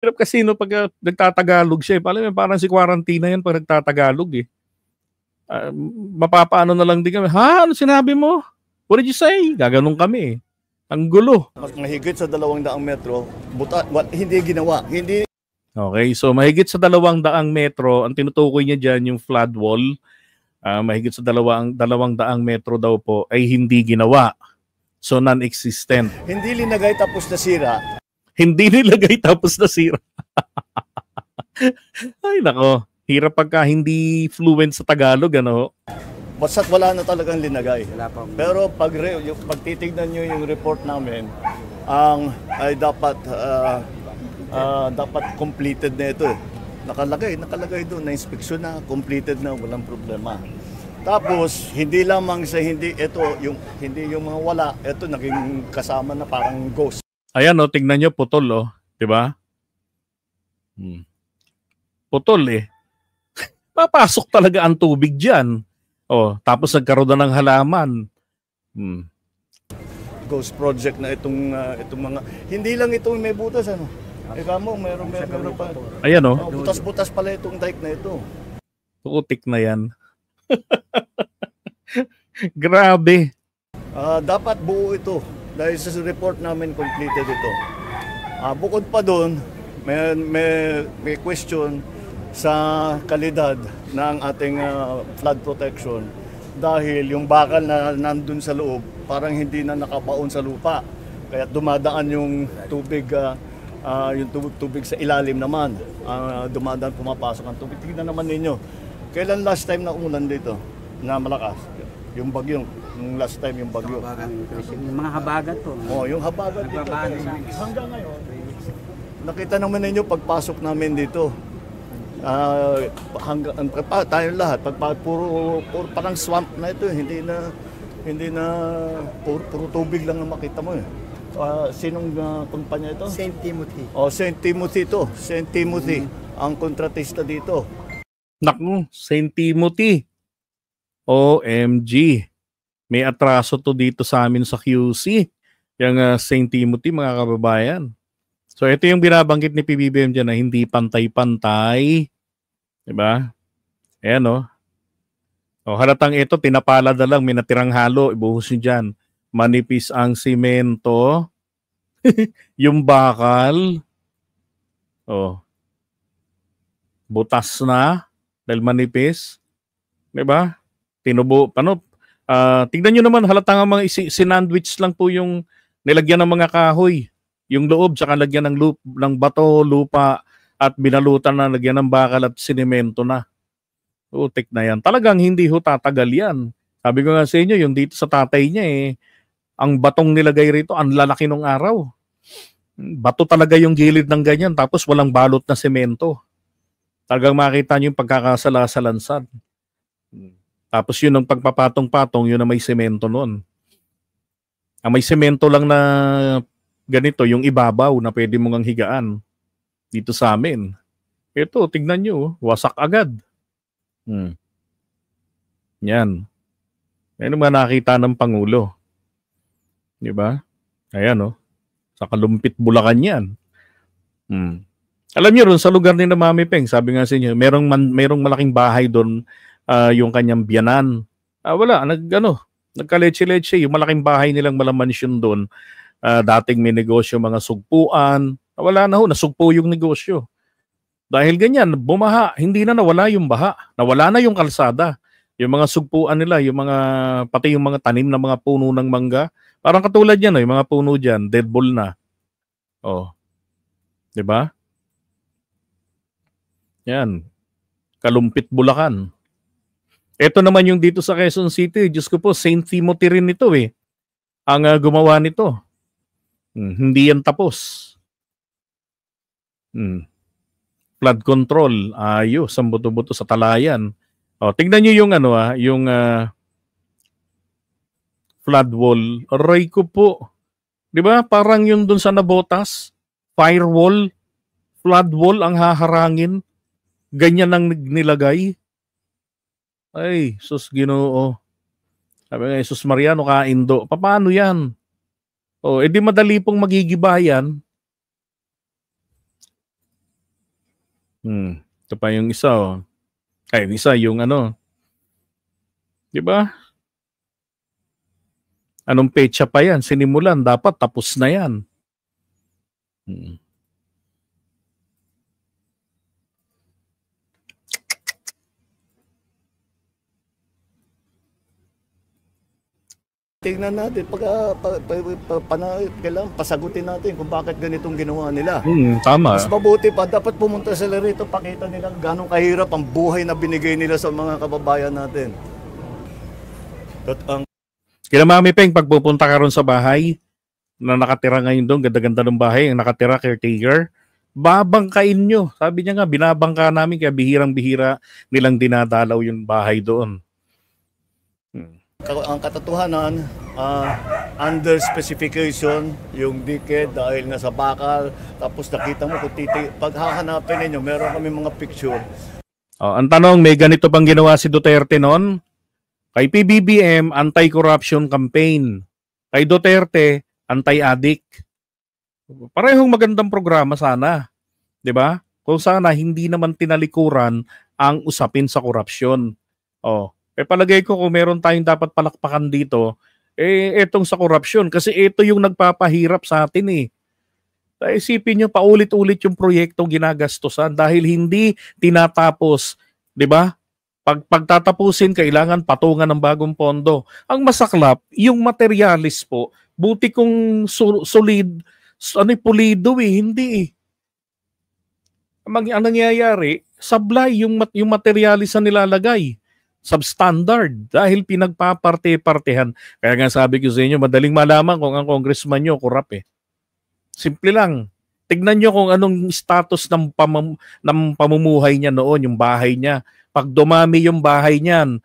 Hirap kasi no pag nagtatagalog siya, eh. Parang si Quarantine yan pag nagtatagalog eh. Mapapaano na lang din kami, ha? Ano sinabi mo? What did you say? Gaganong kami eh. Ang gulo. Mas mahigit sa 200 metro, hindi ginawa. Hindi. Okay, so mahigit sa 200 metro, ang tinutukoy niya dyan yung flood wall, mahigit sa 200 metro daw po ay hindi ginawa. So non-existent. Hindi linagay tapos nasira. Hindi nilagay tapos nasira. Ay nako, hirap pagka hindi fluent sa Tagalog, ano? Basta't wala na talagang linagay. Pero pag titignan nyo yung report namin, ay dapat completed na ito. Nakalagay doon na inspeksyon na, completed na, walang problema. Tapos hindi lamang sa hindi yung mga wala, ito naging kasama na parang ghost. Ayan oh, tingnan nyo, putol oh, 'di ba? Putol eh. Papasok talaga ang tubig diyan. Oh, tapos nagkaroon na ng halaman. Ghost project na itong mga, hindi lang itong may butas ano. Ikaw mo, meron pa. Ayan oh. Butas-butas pala itong dike na ito. Putik na yan. Grabe. Dapat buo ito dahil sa report namin completed ito. Bukod pa doon, may question sa kalidad ng ating flood protection dahil yung bakal na nandun sa loob parang hindi na nakabaon sa lupa. Kaya dumadaan yung tubig sa ilalim naman. Dumadaan, pumapasok ang tubig. Tingnan naman ninyo. Kailan last time na umulan dito na malakas? Yung bagyo, yung last time yung bagyo. Yung mga habagat po. Yung habagat dito. Hanggang ngayon, nakita naman ninyo pagpasok namin dito. Tayo lahat, puro parang swamp na ito. Hindi na puro tubig lang ang makita mo eh. Sinong kumpanya ito? St. Timothy. St. Timothy ito. St. Timothy, ang kontratista dito. Naku, St. Timothy. OMG. May atraso to dito sa amin sa QC. Yung St. Timothy, mga kababayan. So ito yung binabanggit ni PBBM dyan na hindi pantay-pantay. Diba? Ayan o. Halatang ito, tinapala na lang, may natirang halo, ibuhos nyo dyan. Manipis ang simento. Yung bakal. Butas na. Dahil manipis. Diba? Tignan nyo naman, halatang mga sinandwich lang po yung nilagyan ng mga kahoy. Yung loob, tsaka lagyan ng bato, lupa, at binalutan na, lagyan ng bakal at sinemento na. Utik na yan. Talagang hindi ho tatagal yan. Sabi ko nga sa inyo, yung dito sa tatay niya ang batong nilagay rito, ang lalaki nung araw. Bato talaga yung gilid ng ganyan, tapos walang balot na semento. Talagang makita nyo yung pagkakasala-salansad. Tapos yun ang pagpapatong-patong, yun na may semento noon. Ang may semento lang na ganito, yung ibabaw na pwede mong higaan dito sa amin. Ito, tignan nyo, wasak agad. Yan. Yan ang nakita ng Pangulo. Diba? Ayan, sa Kalumpit, Bulacan yan. Alam niyo ron, sa lugar ni na Mami Peng, sabi nga sa inyo, merong malaking bahay doon, yung kanyang biyanan. Wala, nagkaleche-leche, yung malaking bahay nilang malamansyon doon. Dating may negosyo, mga sugpuan. Wala na ho, nasugpo yung negosyo. Dahil ganyan, bumaha, hindi na nawala yung baha. Nawala na yung kalsada. Yung mga sugpuan nila, pati yung mga tanim na mga puno ng mangga. Parang katulad yan, yung mga puno dyan, dead ball na. Diba? Yan. Kalumpit, Bulacan. Ito naman yung dito sa Quezon City. Diyos ko po, St. Timothy rin ito ang gumawa nito. Hindi yan tapos. Flood control. Ayos, ang buto-buto sa talayan. Tignan nyo yung yung flood wall. Aray ko po. Di ba? Parang yung dun sa Nabotas. Firewall. Flood wall ang haharangin. Ganyan ang nilagay. Ay, sus Ginoo. Sabi nga, sus Mariano Kaindo. Paano yan? Edi madali pong magigibayan. Ito pa yung isa, oh. Ay, yung isa, yung ano. Di ba? Anong petsa pa yan? Sinimulan, dapat tapos na yan. Tingnan natin, kailangan pasagutin natin kung bakit ganitong ginawa nila. Tama. Mas mabuti pa, dapat pumunta sila rito, pakita nila gano'ng kahirap ang buhay na binigay nila sa mga kababayan natin. Kila Mami Peng, pag pupunta ka ron sa bahay, na nakatira ngayon doon, ganda-ganda ng bahay, ang nakatira caretaker, babangkain nyo. Sabi niya nga, binabangka namin, kaya bihirang-bihira nilang dinadalaw yung bahay doon. Ang katotohanan, under specification yung diket dahil nga sa bakal. Tapos nakita mo kung pag hahanapin ninyo, meron kami mga picture. Ang tanong, may ganito bang ginawa si Duterte noon? Kay PBBM, anti-corruption campaign. Kay Duterte, anti-addict. Parehong magandang programa sana. 'Di ba? Kung sana hindi naman tinalikuran ang usapin sa korupsyon. Palagay ko kung meron tayong dapat palakpakan dito, etong sa korupsyon. Kasi ito yung nagpapahirap sa atin eh. Isipin nyo, paulit-ulit yung proyekto ginagastusan dahil hindi tinatapos. 'Di ba? Pagtatapusin, kailangan patungan ng bagong pondo. Ang masaklap, yung materialis po, buti kung solid, pulido hindi eh. Ang nangyayari, sablay yung materialis na nilalagay. Substandard dahil pinagpaparte-partehan. Kaya nga sabi ko sa inyo, madaling malaman kung ang congressman nyo corrupt eh. Simple lang. Tignan nyo kung anong status ng pamumuhay niya noon, yung bahay niya. Pag dumami yung bahay niyan,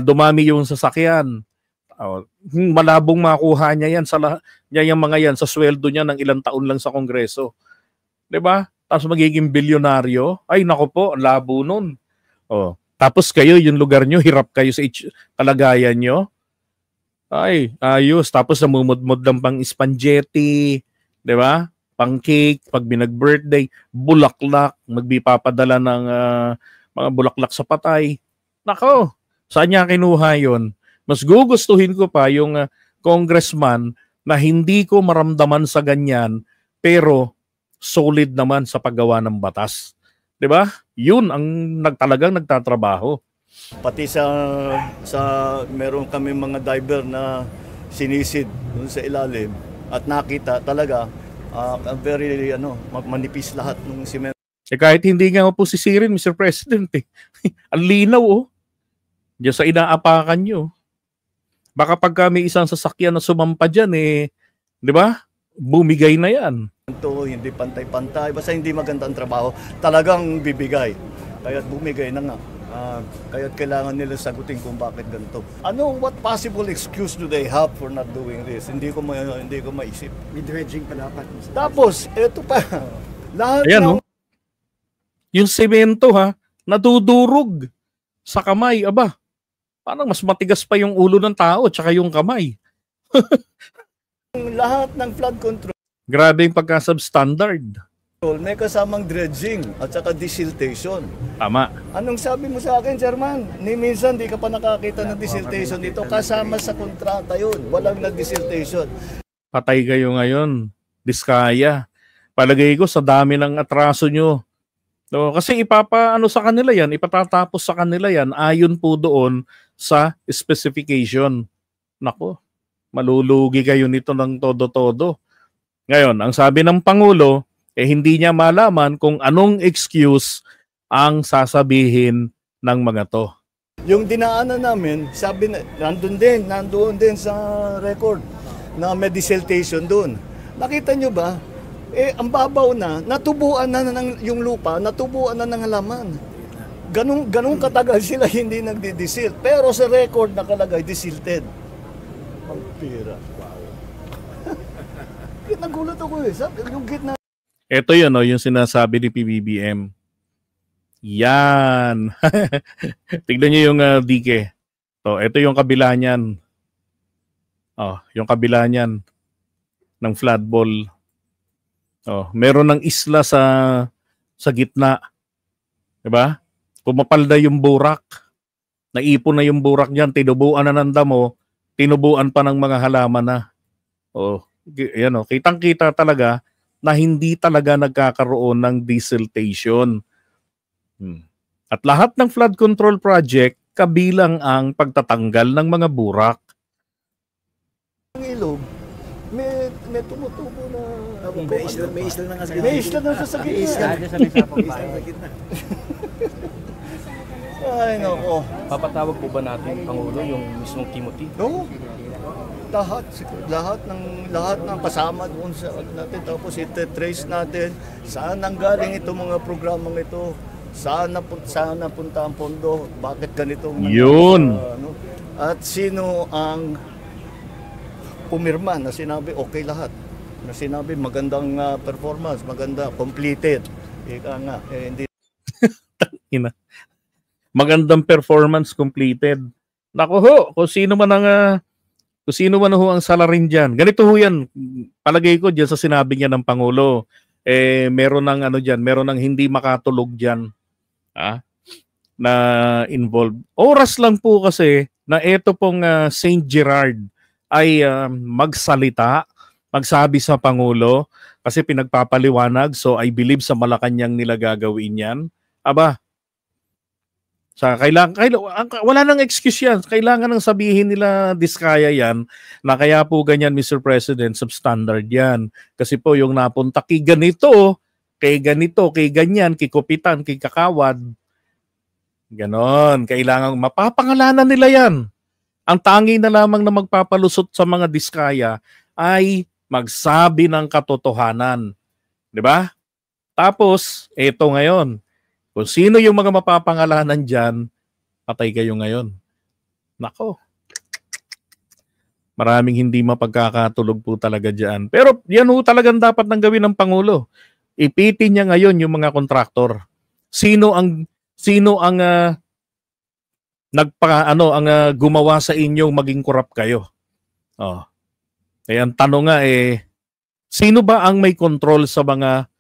dumami yung sasakyan, malabong makuha niya yan yung mga yan sa sweldo niya ng ilang taon lang sa Kongreso. 'Di ba? Tapos magiging bilyonaryo. Ay nako po, labo nun. Tapos kayo, yung lugar nyo, hirap kayo sa kalagayan nyo. Ay, ayos. Tapos namumudmod lang pang spaghetti, di ba? Pang cake, pag binag-birthday, bulaklak, magbipapadala ng mga bulaklak sa patay. Nako, saan niya kinuha yun? Mas gugustuhin ko pa yung congressman na hindi ko maramdaman sa ganyan, pero solid naman sa paggawa ng batas. 'Di ba? Yun ang talagang nagtatrabaho. Pati sa meron kami mga diver na sinisid doon sa ilalim at nakita talaga very manipis lahat ng simento. Kahit hindi nga po sisirin, Mr. President eh. Ang linaw diyan sa inaapakan nyo. Baka pag may isang sasakyan na sumampa dyan 'di ba? Bumigay na yan. Hindi pantay-pantay, basta hindi maganda ang trabaho, talagang bibigay. Kaya't bumigay na nga. Kaya't kailangan nila sagutin kung bakit ganito. What possible excuse do they have for not doing this? Hindi ko maisip. May dredging pa dapat. Tapos, ito pa. Lahat ayan, yung semento nadudurog sa kamay. Aba, parang mas matigas pa yung ulo ng tao tsaka yung kamay. Lahat ng flood control. Grabe yung pagka-substandard. May kasamang dredging at saka desiltation. Tama. Anong sabi mo sa akin, Chairman? Minsan di ka pa nakakita ng desiltation dito. Kasama sa kontrata yun. Walang na-desiltation. Patay kayo ngayon. Diskaya. Palagay ko sa dami ng atraso nyo. Kasi sa kanila yan, ipatatapos sa kanila yan ayon po doon sa specification. Nako. Malulugi kayo nito ng todo-todo. Ngayon, ang sabi ng Pangulo, hindi niya malaman kung anong excuse ang sasabihin ng mga to. Yung dinaanan namin, sabi na, nandoon din sa record na may desiltation doon. Nakita nyo ba? Ang babaw natubuan na yung lupa, natubuan na ng halaman. Ganun katagal sila hindi nagdi-desilt. Pero sa record nakalagay, desilted. Ang pira. Wow. Nagulat ako Sabi, yung gitna. Ito yun, yung sinasabi ni PBBM. Yan. Tignan nyo yung dike. Ito yung kabila niyan. Yung kabila niyan ng flood ball. Meron ng isla sa gitna. Diba? Pumapalda yung burak. Naipon na yung burak dyan, tinubuan na ng damo, tinubuan pa ng mga halaman na. Yan o, kitang-kita talaga na hindi talaga nagkakaroon ng desiltation. At lahat ng flood control project, kabilang ang pagtatanggal ng mga burak. Ang ilog, may tumutubo na... May isla na nga sa May isla na sa gitna. Sa may sapang bayan. Ay, nako. Papatawag po ba natin, Pangulo, yung mismong Timothy? No. Lahat ng kasama doon sa natin, tapos ite-trace natin saan nanggaling itong mga programang ito, saan napunta ang pondo, bakit ganito Yun. at sino ang pumirma na sinabi okay lahat, na sinabi magandang performance, maganda, completed. Ika nga, hindi. Magandang performance completed. Naku ho, kung sino man ho ang salarin dyan. Ganito ho yan, palagay ko dyan sa sinabi niya ng Pangulo. Meron ng hindi makatulog dyan na involved. Oras lang po kasi na ito pong St. Gerard ay magsalita, magsabi sa Pangulo kasi pinagpapaliwanag, so I believe sa Malacanang nila gagawin yan. Aba, wala nang excuse yan. Kailangan nang sabihin nila diskaya yan na kaya po ganyan, Mr. President, substandard yan. Kasi po yung napunta kay ganito, kay ganyan, kay kupitan, kay kakawad. Ganon. Kailangan mapapangalanan nila yan. Ang tangi na lamang na magpapalusot sa mga diskaya ay magsabi ng katotohanan. Diba? Tapos, eto ngayon. Kung sino yung mga mapapangalanan dyan, patay kayo ngayon. Nako. Maraming hindi mapagkakatulog po talaga dyan. Pero yan ho talagang dapat nang gawin ng Pangulo. Ipitin niya ngayon yung mga kontraktor. Sino ang gumawa sa inyong maging korap kayo? Kaya ang tanong nga sino ba ang may control sa mga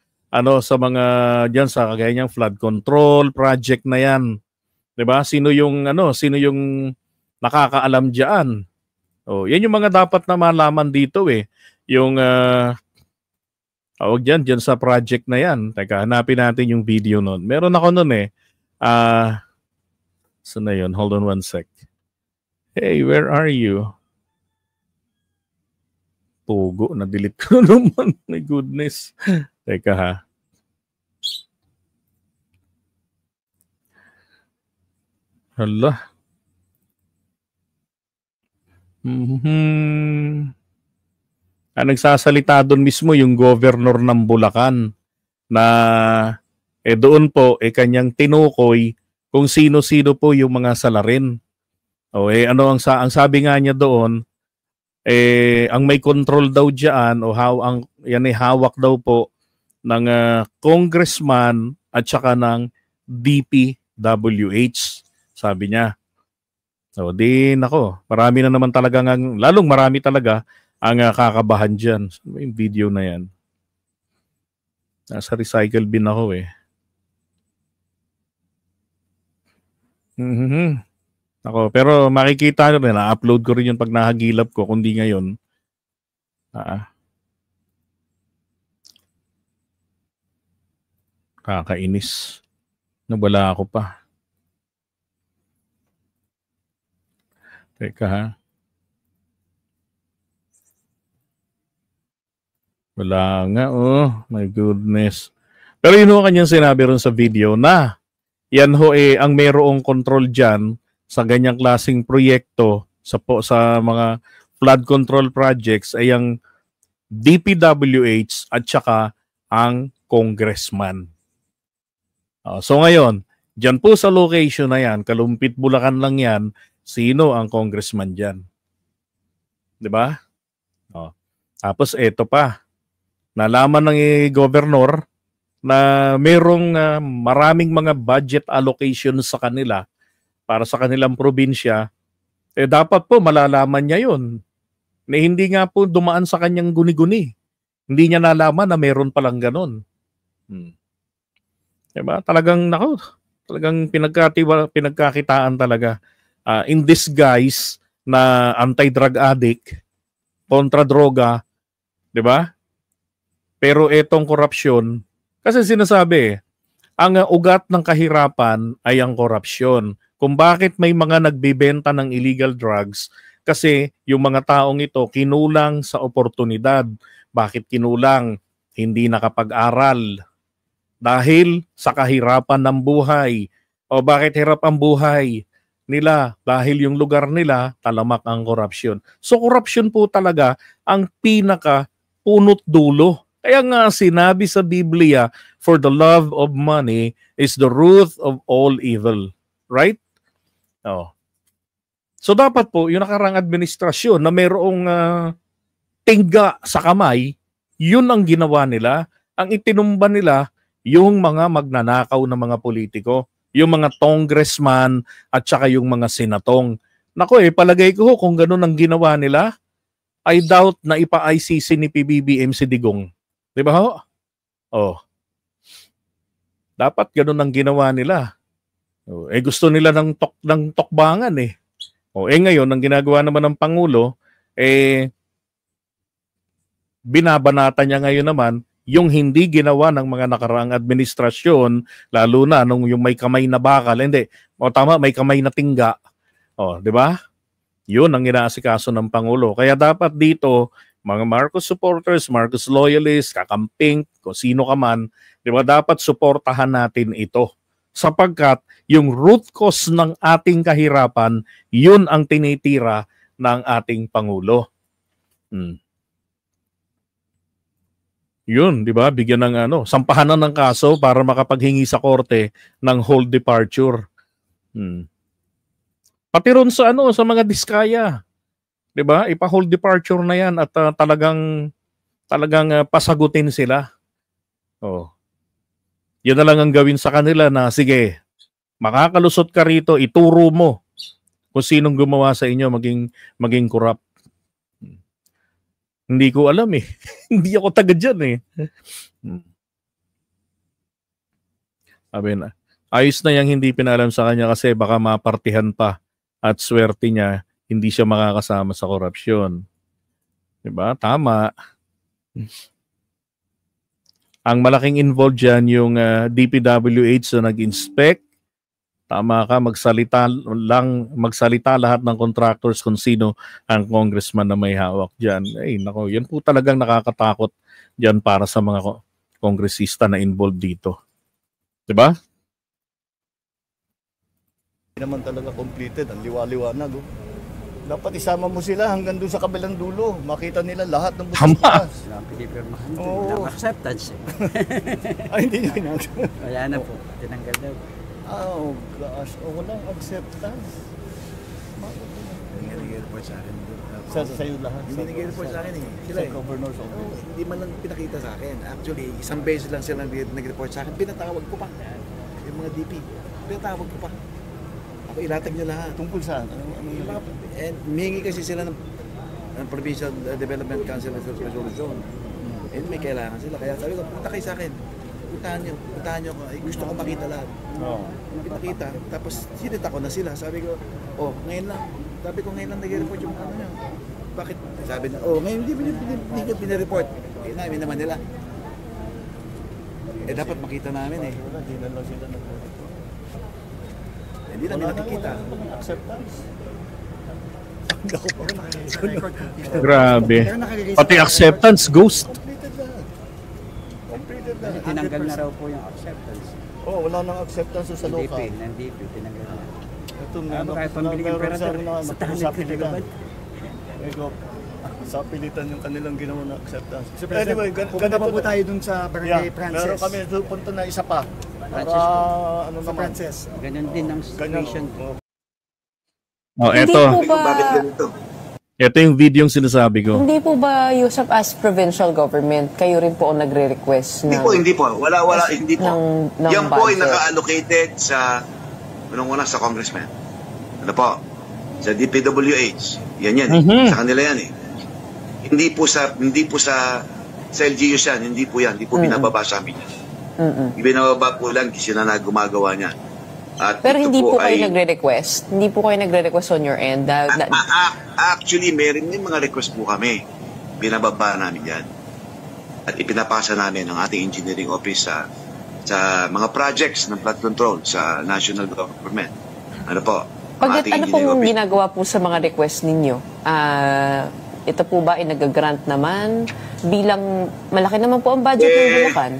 diyan sa kagaya niyang flood control project na yan? 'Di ba? Sino yung nakakaalam diyan? Yan yung mga dapat na malaman dito Yung diyan sa project na yan. Teka, hanapin natin yung video noon. Meron ako noon saan na yun? Hold on one sec. Hey, where are you? Pugo, na-delete ko naman. My goodness. Teka ha. Hala. Nagsasalita doon mismo yung governor ng Bulacan na doon po kanyang tinukoy kung sino-sino po yung mga salarin. Ang sabi nga niya doon, ang may control daw diyan yan ay hawak daw po ng congressman at saka ng DPWH, sabi niya. Marami na naman talaga lalong marami talaga ang kakabahan diyan. Yung video na yan. Nasa recycle bin ako pero makikita nyo rin, na-upload ko rin yun pag nahagilap ko, kundi ngayon. Kakainis. Nabala ako pa. Teka ha. Wala nga my goodness. Pero yun ho kanyang sinabi rin sa video na yan ang mayroong control dyan sa ganyang klaseng proyekto sa mga flood control projects ay ang DPWH at saka ang congressman. So ngayon, dyan po sa location na yan, Kalumpit, Bulacan lang yan, sino ang congressman dyan? Diba? Tapos eto pa, nalaman ng governor na mayroong maraming mga budget allocations sa kanila para sa kanilang probinsya, dapat po malalaman niya yun. Na hindi nga po dumaan sa kanyang guni-guni. Hindi niya nalaman na meron palang ganon. Diba? Talagang, Talagang pinagkakitaan talaga. In disguise na anti-drug addict, kontra droga, 'di ba? Pero etong korupsyon, kasi sinasabi, ang ugat ng kahirapan ay ang korupsyon. Kung bakit may mga nagbebenta ng illegal drugs, kasi yung mga taong ito kinulang sa oportunidad. Bakit kinulang? Hindi nakapag-aral. Dahil sa kahirapan ng buhay. O bakit hirap ang buhay nila? Dahil yung lugar nila, talamak ang korupsyon. So korupsyon po talaga ang pinaka punot dulo. Kaya nga sinabi sa Biblia, for the love of money is the root of all evil. Right? Oh. So dapat po, yung nakarang administrasyon na mayroong tingga sa kamay, yun ang ginawa nila. Ang itinumba nila, yung mga magnanakaw na mga politiko, yung mga congressman at saka yung mga senatong. Nako palagay ko kung ganun ang ginawa nila, I doubt na ipa-ICC ni PBBM si Digong. Di ba ho? Oh. Dapat ganun ang ginawa nila. Oh, gusto nila ng tokbangan eh. Oh, ngayon, ang ginagawa naman ng Pangulo, binabanata niya ngayon naman yung hindi ginawa ng mga nakaraang administrasyon, lalo na nung yung may kamay na bakal. Hindi. O tama, may kamay na tingga. O, di ba? Yun ang inaasikaso ng Pangulo. Kaya dapat dito, mga Marcos supporters, Marcos loyalists, kakamping, kung sino ka man, di ba, dapat suportahan natin ito. Sapagkat yung root cause ng ating kahirapan, yun ang tinitira ng ating Pangulo. Yun, di ba? Bigyan ng sampahanan ng kaso para makapaghingi sa korte ng hold departure. Pati ron sa mga diskaya. 'Di ba? Ipa-hold departure na 'yan at talagang pasagutin sila. Oh. 'Yun na lang ang gawin sa kanila na sige, makakalusot ka rito, ituro mo kung sinong gumawa sa inyo maging corrupt. Hindi ko alam eh. Hindi ako taga diyan eh. Sabi na, ayos na yang hindi pinalam sa kanya kasi baka mapartihan pa at swerte niya hindi siya makakasama sa korupsyon. Diba? Tama. Ang malaking involved dyan yung DPWH na nag-inspect. Tama ka, magsalita lahat ng contractors kung sino ang congressman na may hawak dyan. Nako, yan po talagang nakakatakot dyan para sa mga kongresista na involved dito. Diba? Hindi naman talaga completed, ang liwa-liwanag. Dapat isama mo sila hanggang doon sa kabilang dulo. Makita nila lahat ng butas. Oo. Acceptance. Ay, hindi nyo ginagawa. Wala na po. Tinanggal daw. Oh gosh. Walang acceptance. Hindi nag-report sa akin. Sa'yo lahat. Hindi nag-report sa akin eh. Sila Sa governor's office. Hindi man lang pinakita sa akin. Actually, isang beses lang sila nag-report sa akin. Pinatawag ko pa. Yung mga DP. Pinatawag ko pa. Ako ilatag nyo lahat. Tungkol saan? And humingi kasi sila ng Provincial Development Council Resolution. And may kailangan sila. Kaya sabi ko, punta kayo sa akin. Puntahan nyo ako. Gusto ko makita lahat. Pinakita. Tapos sinita ko na sila. Sabi ko, ngayon lang. Sabi ko, ngayon lang nag-report yung ano nyo. Bakit? Sabi na, ngayon hindi ko pinireport. Namin naman nila. Dapat makita namin eh. Hindi na lang sila Hindi namin nakikita. acceptance. Grabe. Pati acceptance, ghost. Completed na. Tinanggal na raw po yung acceptance. Wala nang acceptance sa local. Ng DP, tinanggal na. Ito Kahit pambiling emperador, sa tahanan pinagabad. Sa pilitan yung kanilang ginawa na acceptance. Anyway, pupunta pa po tayo dun sa Barangay Frances. Meron kami punta na isa pa. Para Sa Frances. Ganun din ang situation. Ito. Hindi po ba, Ito yung video yung sinasabi ko. hindi po ba Yusuf as provincial government, kayo rin po ang nagre-request ng... Hindi po. Wala, hindi po. ng Yan po ay budget? naka-allocated sa, unang-una sa congressman. Ano po? Sa DPWH. Yan. Sa kanila yan eh. Hindi po sa LGUs yan. Hindi po yan. Hindi po binababa sa amin yan. Binababa po lang kasi na gumagawa niya. At Pero ito hindi po kayo ay- nagre-request? Hindi po kayo nagre-request on your end? Actually, meron din mga request po kami. Binababa namin yan. At ipinapasa namin ng ating engineering office sa mga projects ng flood control sa national government. Ano po? ang ating Ano engineering pong office. ginagawa po sa mga request ninyo? Ito po ba ay nag-grant naman? Bilang malaki naman po ang budget ng Bulacan.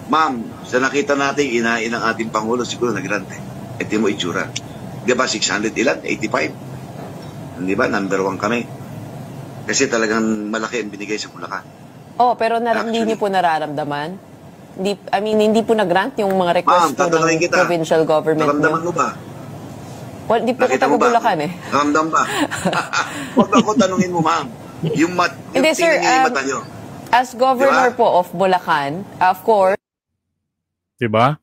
Ma'am, sa nakita natin, inain ng ating Pangulo, siguro nag-grant eh. Ito mo itsura. Di ba 600 ilan? 85. Di ba? Number 1 kami. Kasi talagang malaki ang binigay sa Bulacan. Oh, pero hindi niyo po nararamdaman? Hindi po nag-grant yung mga request Ma'am, po tatanungin ng kita. provincial government Naramdaman niyo? mo ba? Well, di po Nakita kita mo ba? Bulacan eh. Naramdam ba? Huwag ako tanungin mo, ma'am. Yung Hindi, sir, tingnan niyo yung mata niyo. As governor Diba? po of Bulacan, of course, Diba?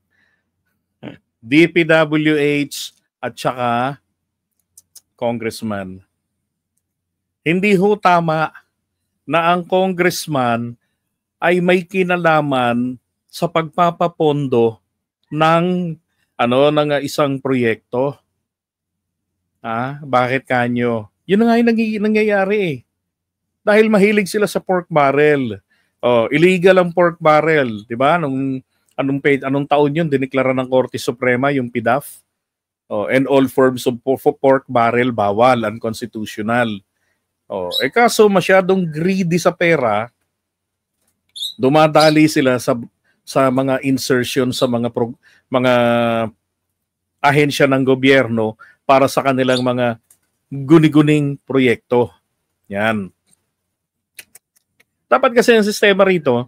DPWH at saka congressman. Hindi ho tama na ang congressman ay may kinalaman sa pagpapapondo ng ng isang proyekto. Bakit kanyo? Yun nga yung nangyayari eh. Dahil mahilig sila sa pork barrel. Illegal ang pork barrel, 'di ba? Anong taon yun dineklara ng Korte Suprema yung PDAF? And all forms of pork barrel bawal, unconstitutional. Kaso masyadong greedy sa pera, dumadali sila sa mga insertion sa mga ahensya ng gobyerno para sa kanilang mga guni-guning proyekto. Yan. Dapat kasi ang sistema rito,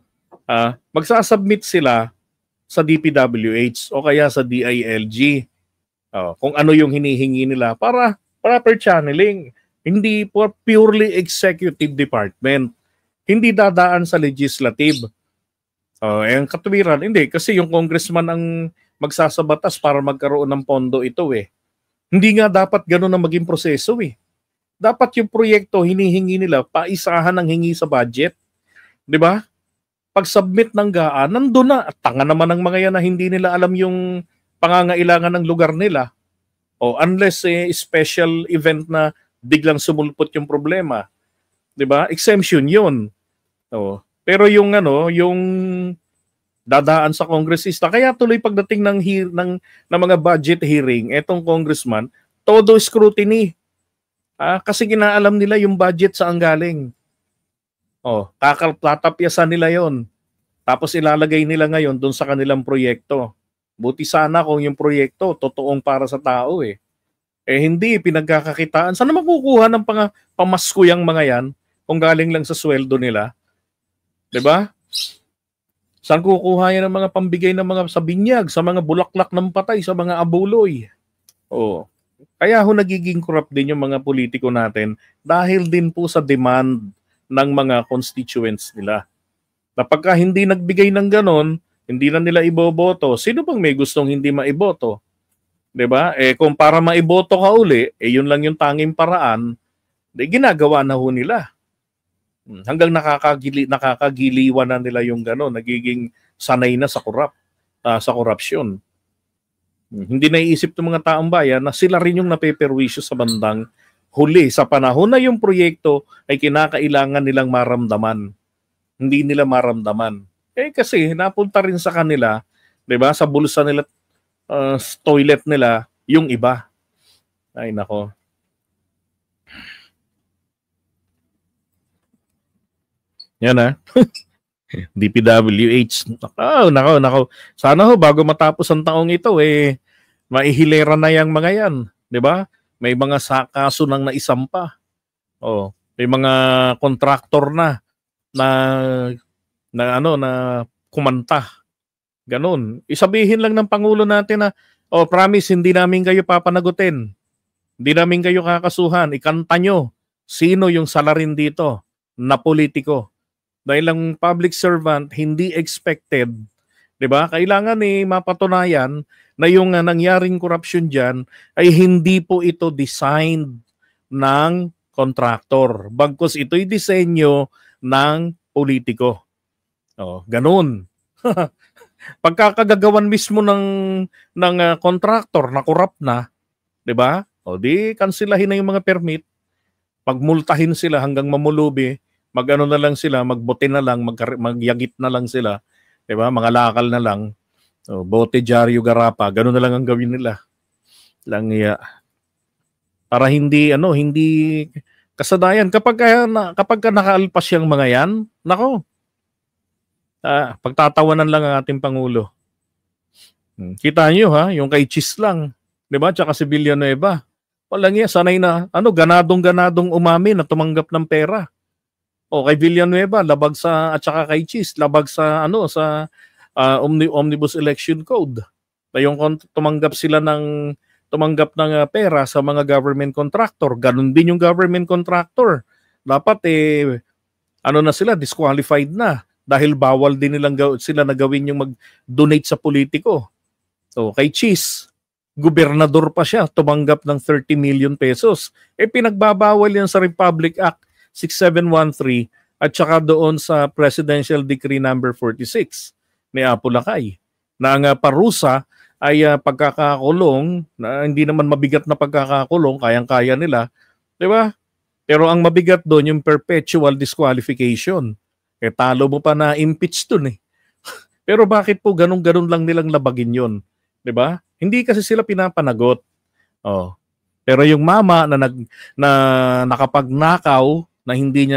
magsasubmit sila sa DPWH o kaya sa DILG kung ano yung hinihingi nila para proper channeling. Hindi purely executive department. Hindi dadaan sa legislative. Ang katuwiran, hindi. Kasi yung congressman ang magsasabatas para magkaroon ng pondo ito eh. Hindi nga dapat ganun ang maging proseso eh. Dapat yung proyekto hinihingi nila, paisahan ang hingi sa budget. Di ba? Pag-submit ng GAA, nandun na. At tanga naman ng mga yan na hindi nila alam yung pangangailangan ng lugar nila. Unless special event na biglang sumulpot yung problema. 'Di ba? Exemption 'yun. Pero yung yung dadaan sa kongresista, kaya tuloy pagdating ng mga budget hearing, etong congressman, todo scrutiny. Kasi ginaalam nila yung budget saan galing. Tatapyasan nila 'yon. Tapos ilalagay nila ngayon doon sa kanilang proyekto. Buti sana kung yung proyekto totoong para sa tao eh. Hindi, pinagkakakitaan. Saan makukuha ng pamasko yung mga yan kung galing lang sa sweldo nila? 'Di ba? Saan kukuha yan ng mga pambigay ng mga sa binyag, sa mga bulaklak ng patay, sa mga abuloy? Kaya nagiging corrupt din yung mga politiko natin dahil din po sa demand ng mga constituents nila. Pagka hindi nagbigay ng ganon, hindi na nila iboboto. Sino bang may gustong hindi maiboto? 'Di ba? Kung para maiboto ka uli, yun lang yung tanging paraan, ginagawa na ho nila. Hanggang nakakagiliwan na nila yung gano'n, nagiging sanay na sa korupsyon. Hindi naiisip ng mga taong bayan na sila rin yung napeperwisyo sa bandang huli, sa panahon na yung proyekto ay kinakailangan nilang maramdaman. Hindi nila maramdaman. Kasi napunta rin sa kanila, 'di ba? Sa bulsa nila, toilet nila, yung iba. Ay nako. Yan DPWH. Nako. Sana bago matapos ang taong ito maihilera na yang mga yan, 'di ba? May mga kaso nang naisampa. May mga kontraktor na kumanta. Ganun. Isabihin lang ng Pangulo natin na, promise, hindi namin kayo papanagutin. Hindi namin kayo kakasuhan. Ikanta nyo sino yung salarin dito na politiko. Dahil ang public servant, hindi expected. 'Di ba? Kailangan mapatunayan na yung nangyaring corruption dyan ay hindi po ito designed ng kontraktor. Bagkus ito'y disenyo ng politiko. Ganun. Pagkakagagawan mismo ng contractor na corrupt na, 'di ba? O di kansilahin na yung mga permit, pagmultahin sila hanggang mamulubi, magano na lang sila, magbote na lang, magyagit na lang sila, 'di ba? Mga lakal na lang. O, bote, dyaryo, garapa, gano'n na lang ang gawin nila. Lang para hindi kasadayan kapag nakaalpas yung mga yan, nako. Pagtatawanan lang ang ating pangulo. Kita niyo yung kay Chis lang, 'di ba? Tsaka si Villanueva. Walang yan, sanay na ganadong-ganadong umamin na tumanggap ng pera. O kay Villanueva, labag at saka kay Chis, labag sa Omnibus Election Code. Yung tumanggap ng pera sa mga government contractor. Ganun din yung government contractor. Dapat na sila, disqualified na dahil bawal din sila na gawin yung mag-donate sa politiko. So kay Chis, gobernador pa siya, tumanggap ng 30 million pesos. Pinagbabawal yan sa Republic Act 6713 at saka doon sa Presidential Decree number 46 ni Apo Lakay na ang parusa ay pagkakakulong na hindi naman mabigat na pagkakakulong, kayang-kaya nila, 'di ba? Pero ang mabigat doon yung perpetual disqualification. Talo mo pa na impeach doon eh. Pero bakit po ganun-ganun lang nilang labagin 'yon, 'di ba? Hindi kasi sila pinapanagot. Pero yung mama na nakapagnakaw na hindi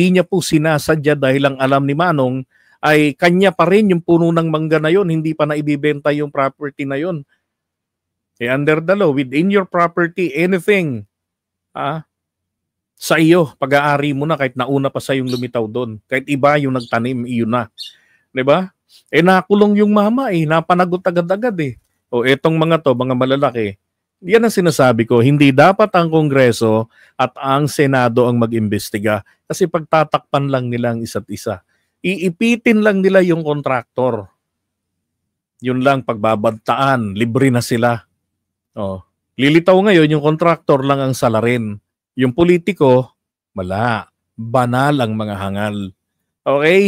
niya po sinasadya dahil lang alam ni Manong ay kanya pa rin yung puno ng mangga na yon, hindi pa na ibibenta yung property na yon. Under the law, within your property, anything sa iyo, pag-aari mo na kahit nauna pa sa yung lumitaw doon. Kahit iba yung nagtanim, iyon na. 'Di ba? Nakulong yung mama napanagot agad-agad etong mga to, mga malalaki. Yan ang sinasabi ko, hindi dapat ang Kongreso at ang Senado ang mag-imbestiga kasi pagtatakpan lang nila ang isa't isa. Iipitin lang nila yung kontraktor. Yun lang, pagbabantaan, libre na sila. Lilitaw ngayon, yung kontraktor lang ang salarin. Yung politiko, wala. Banal ang mga hangal. Okay?